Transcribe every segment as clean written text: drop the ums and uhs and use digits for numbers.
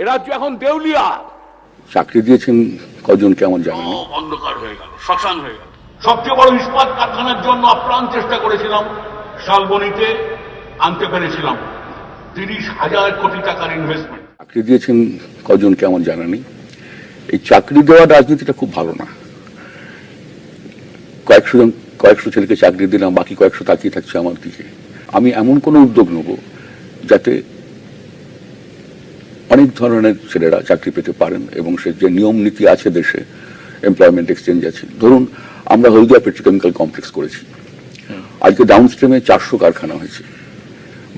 এ রাজ্য এখন দেউলিয়া। চাকরি দিয়েছেন কজন কেমন জানেন? অন্ধকার হয়ে গেল, শ্মশান হয়ে গেল। সবচেয়ে বড় ইস্পাত কারখানার জন্য আপ্রাণ চেষ্টা করেছিলাম, শালবনীতে আনতে পেরেছিলাম 30,000 কোটি টাকার ইনভেস্টমেন্ট। চাকরি দিয়েছেন কজন কেমন জানেনি? এই চাকরি দেওয়ার রাজনীতিটা খুব ভালো না। কয়েকশো ছেলেকে চাকরি দিলাম, বাকি কয়েকশো তাকিয়ে থাকছে আমার দিকে। আমি এমন কোন উদ্যোগ নেব যাতে অনেক ধরনের ছেলেরা চাকরি পেতে পারেন এবং সে যে নিয়ম নীতি আছে দেশে, এমপ্লয়মেন্ট এক্সচেঞ্জ আছে। ধরুন আমরা হলদিয়া পেট্রোকেমিক্যাল কমপ্লেক্স করেছি, আজকে ডাউনস্ট্রিমে 400 কারখানা হয়েছে,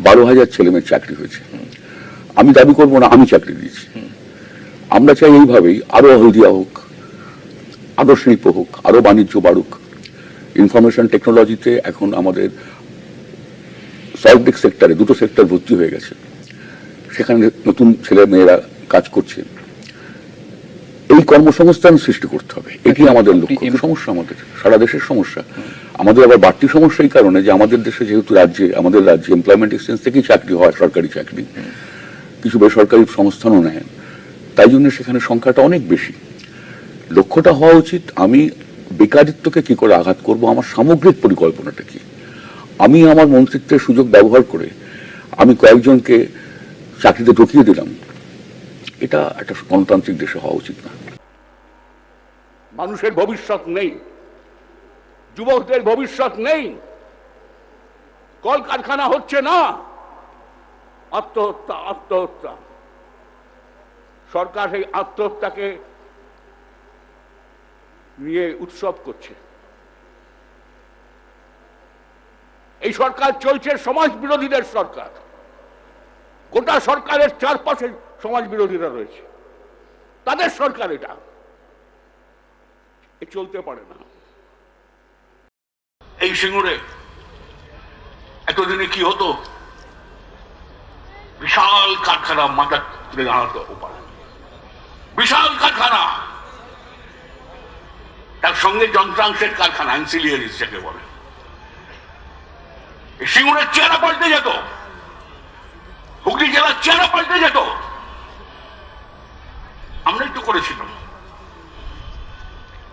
12,000 ছেলেমেয়ের চাকরি হয়েছে। আমি দাবি করবো না আমি চাকরি দিয়েছি। আমরা চাই এইভাবেই আরো হলদিয়া হোক, আরো শিল্প হোক, আরো বাণিজ্য বাড়ুক। ইনফরমেশন টেকনোলজিতে এখন আমাদের সফটটেক সেক্টরে 2টো সেক্টর ভর্তি হয়ে গেছে, সেখানে নতুন ছেলে মেয়েরা কাজ করছে। এই কর্মসংস্থান সৃষ্টি করতে হবে, এটি আমাদের লক্ষ্য। সমস্যা আমাদের সারা দেশের সমস্যা। আমাদের আবার বাড়তি সমস্যা এই কারণে যে আমাদের দেশে যেহেতু আমাদের রাজ্যে এমপ্লয়মেন্ট এক্সচেঞ্জ থেকেই চাকরি হয়, সরকারি চাকরি, কিছু বেসরকারি সংস্থানও নেয়, তাই জন্য সেখানে সংখ্যাটা অনেক বেশি। লক্ষ্যটা হওয়া উচিত আমি বেকারিত্বকে কি করে আঘাত করব, আমার সামগ্রিক পরিকল্পনাটা কি। আমি আমার মন্ত্রিত্বের সুযোগ ব্যবহার করে আমি কয়েকজনকে চাকরিতে ঢুকিয়ে দিলাম, এটা একটা গণতান্ত্রিক দেশে হওয়া উচিত না। মানুষের ভবিষ্যৎ নেই, যুবকদের ভবিষ্যৎ নেই, কলকারখানা হচ্ছে না, আত্মহত্যা আত্মহত্যা। সরকার এই আত্মহত্যাকে নিয়ে উৎসব করছে। এই সরকার চলছে সমাজ বিরোধীদের সরকার। গোটা সরকারের চারপাশে সমাজ বিরোধীরা রয়েছে, তাদের সরকার এটা চলতে পারে না। এই সিঙ্গুরে এতদিনে কি হতো, বিশাল কারখানা মাথা তুলে দাঁড়াতো ওপারে, বিশাল কারখানা, তার সঙ্গে যন্ত্রাংশের কারখানা, অ্যান্সিলিয়ারিজ যাকে বলে। সিঙ্গুরের চেহারা পাল্টে যেত, হুগলি জেলার চেহারা পাল্টে যেত। আমরা একটু করেছিলাম,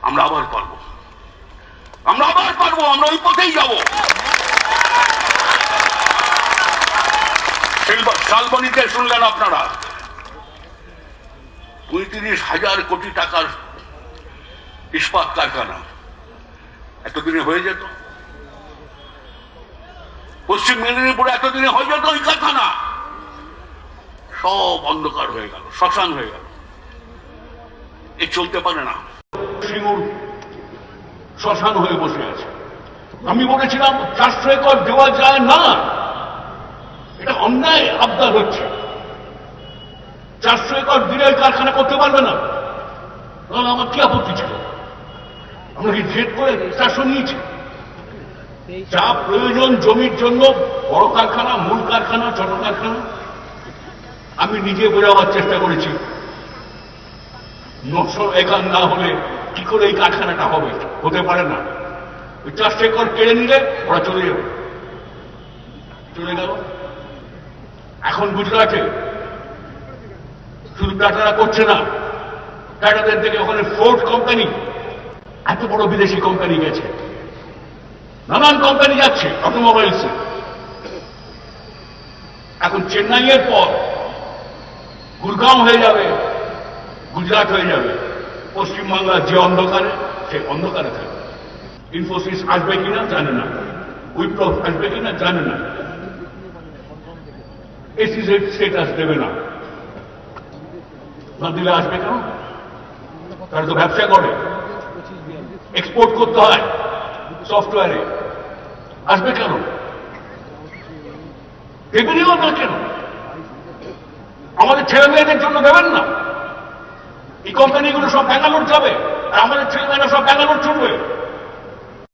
আমরা আবার পারবো, আমরা আবার পারবো, আমরা ওই পথেই যাব। শালবনীতে শুনলেন আপনারা 35,000 কোটি টাকার ইস্পাত কারখানা এতদিনে হয়ে যেত। পশ্চিম মেদিনীপুরে এতদিনে হয়ে যেত ওই কারখানা, সব অন্ধকার হয়ে গেল, শ্মশান হয়ে গেল। এ চলতে পারে না। সিঙ্গুর শ্মশান হয়ে বসে আছে। আমি বলেছিলাম 400 একর দেওয়া যায় না, এটা অন্যায় আবদার হচ্ছে। 400 একর দিলে কারখানা করতে পারবে না, তাহলে আমার কি আপত্তি ছিল? আমরা কি জেদ করে 400 নিয়েছি? যা প্রয়োজন জমির জন্য, বড় কারখানা, মূল কারখানা, ছোট কারখানা, আমি নিজে বোঝাবার চেষ্টা করেছি। 900 একর না হলে কি করে এই কারখানাটা হবে? হতে পারে না। ওই 400 একর কেড়ে নিলে ওরা চলে যাবে, চলে গেল। এখন গুজরাটে শুধু টাটারা করছে না, টাটাদের থেকে ওখানে ফোর্ড কোম্পানি, এত বড় বিদেশি কোম্পানি গেছে, নানান কোম্পানি যাচ্ছে অটোমোবাইলসে। এখন চেন্নাইয়ের পর গুরগাঁও হয়ে যাবে, গুজরাট হয়ে যাবে। পশ্চিমবাংলার যে অন্ধকারে, সে অন্ধকারে থাকবে। ইনফোসিস আসবে কিনা জানে না, উইপ্রো আসবে কিনা জানে না, এসিজেড স্টেটাস দেবে না। না দিলে আসবে কেন? তারা তো ব্যবসা করে, এক্সপোর্ট করতে হয় সফটওয়্যারে, আসবে কেন? দেবেনও না কেন? আমাদের ছেলে মেয়েদের জন্য দেবেন না? এই কোম্পানিগুলো সব ব্যাঙ্গালোর যাবে, আর আমাদের ছেলে মেয়েরা সব ব্যাঙ্গালোর চলবে।